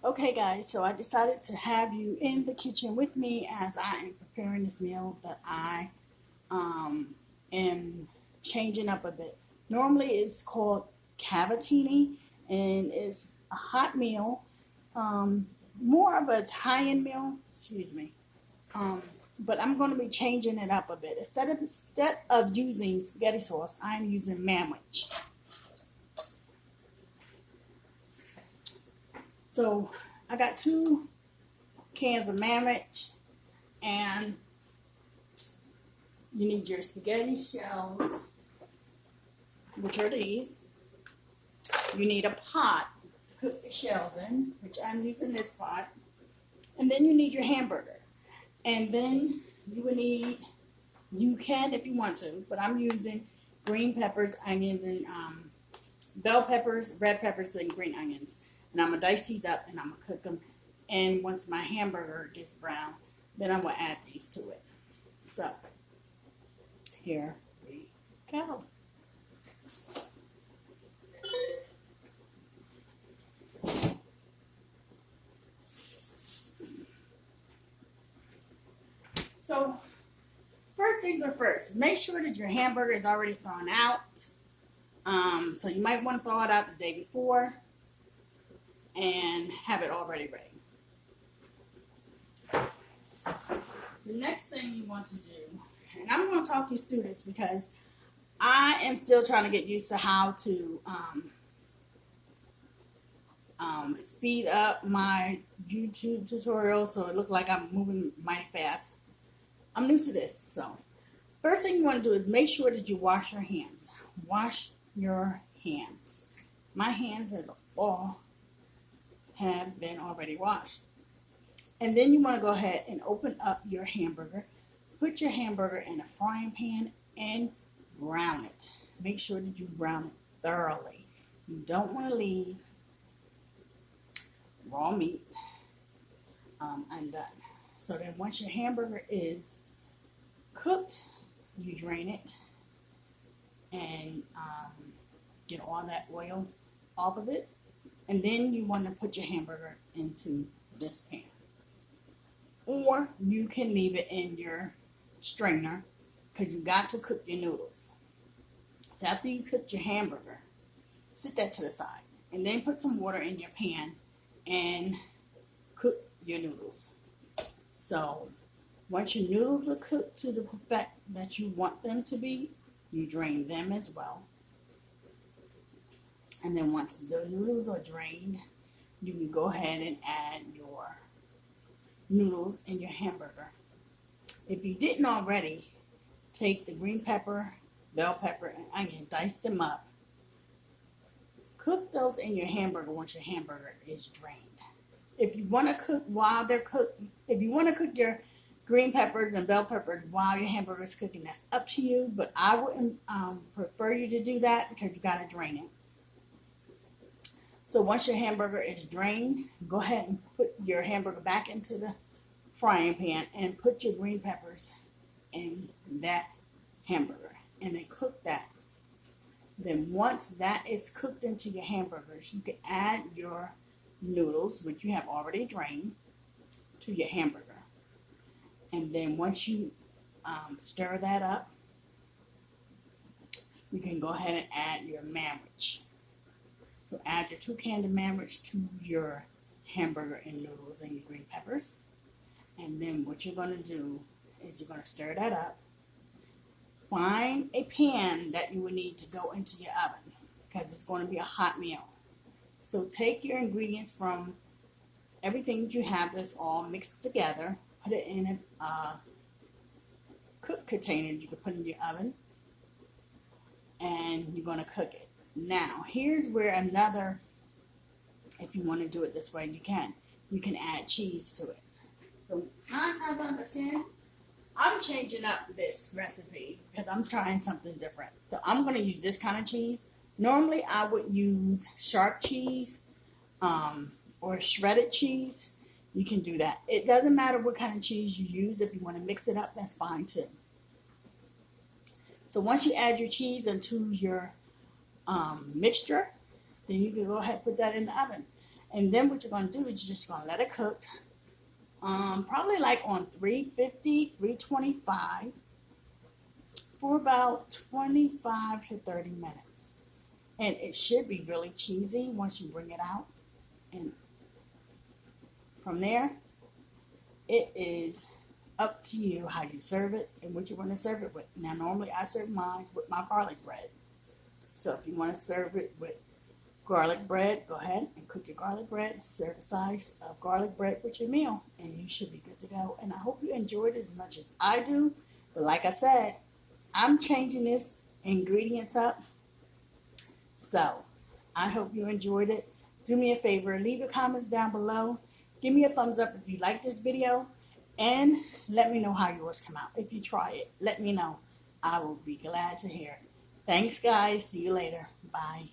Okay, guys, so I decided to have you in the kitchen with me as I am preparing this meal that I am changing up a bit. Normally, it's called cavatini, and it's a hot meal, um, more of an Italian meal. Excuse me. Um, but I'm going to be changing it up a bit. Instead of using spaghetti sauce, I'm using manwich. So I got 2 cans of manwich, and you need your spaghetti shells, which are these. You need a pot to cook the shells in, which I'm using this pot. And then you need your hamburger. And then you would need, you can if you want to, but I'm using green peppers, onions, and bell peppers, red peppers, and green onions. And I'm going to dice these up and I'm going to cook them. And once my hamburger gets brown, then I'm going to add these to it. So, here we go. So, first things are first. Make sure that your hamburger is already thrown out. So you might want to thaw it out the day before and have it already ready. The next thing you want to do, and I'm going to talk to you students because I am still trying to get used to how to speed up my YouTube tutorial so it looks like I'm moving mighty fast. I'm new to this, so first thing you want to do is make sure that you wash your hands. Wash your hands. My hands have been already washed. And then you want to go ahead and open up your hamburger. Put your hamburger in a frying pan and brown it. Make sure that you brown it thoroughly. You don't want to leave raw meat undone. So then once your hamburger is cooked, you drain it and get all that oil off of it. And then you want to put your hamburger into this pan. Or you can leave it in your strainer because you got to cook your noodles. So after you cook your hamburger, set that to the side. And then put some water in your pan and cook your noodles. So once your noodles are cooked to the perfect that you want them to be, you drain them as well. And then once the noodles are drained, you can go ahead and add your noodles and your hamburger. If you didn't already, take the green pepper, bell pepper, and onion, dice them up. Cook those in your hamburger once your hamburger is drained. If you want to cook while they're cooked, if you want to cook your green peppers and bell peppers while your hamburger is cooking, that's up to you. But I wouldn't prefer you to do that because you got to drain it. So once your hamburger is drained, go ahead and put your hamburger back into the frying pan and put your green peppers in that hamburger and then cook that. Then once that is cooked into your hamburgers, you can add your noodles, which you have already drained, to your hamburger. And then once you stir that up, you can go ahead and add your manwich. So add your 2 cans of manwich to your hamburger and noodles and your green peppers. And then what you're going to do is you're going to stir that up. Find a pan that you will need to go into your oven because it's going to be a hot meal. So take your ingredients from everything that you have that's all mixed together. Put it in a cook container you can put in your oven. And you're going to cook it. Now, here's where another, if you want to do it this way, you can. You can add cheese to it. So 9 times out of 10, I'm changing up this recipe because I'm trying something different. So I'm going to use this kind of cheese. Normally, I would use sharp cheese or shredded cheese. You can do that. It doesn't matter what kind of cheese you use. If you want to mix it up, that's fine too. So once you add your cheese into your mixture, then you can go ahead and put that in the oven. And then what you're going to do is you're just going to let it cook. Probably like on 350, 325 for about 25 to 30 minutes. And it should be really cheesy once you bring it out. And from there, it is up to you how you serve it and what you want to serve it with. Now, normally I serve mine with my garlic bread. So if you want to serve it with garlic bread, go ahead and cook your garlic bread. Serve a size of garlic bread with your meal, and you should be good to go. And I hope you enjoyed it as much as I do. But like I said, I'm changing this ingredients up. So I hope you enjoyed it. Do me a favor, leave your comments down below. Give me a thumbs up if you like this video. And let me know how yours come out. If you try it, let me know. I will be glad to hear it. Thanks, guys. See you later. Bye.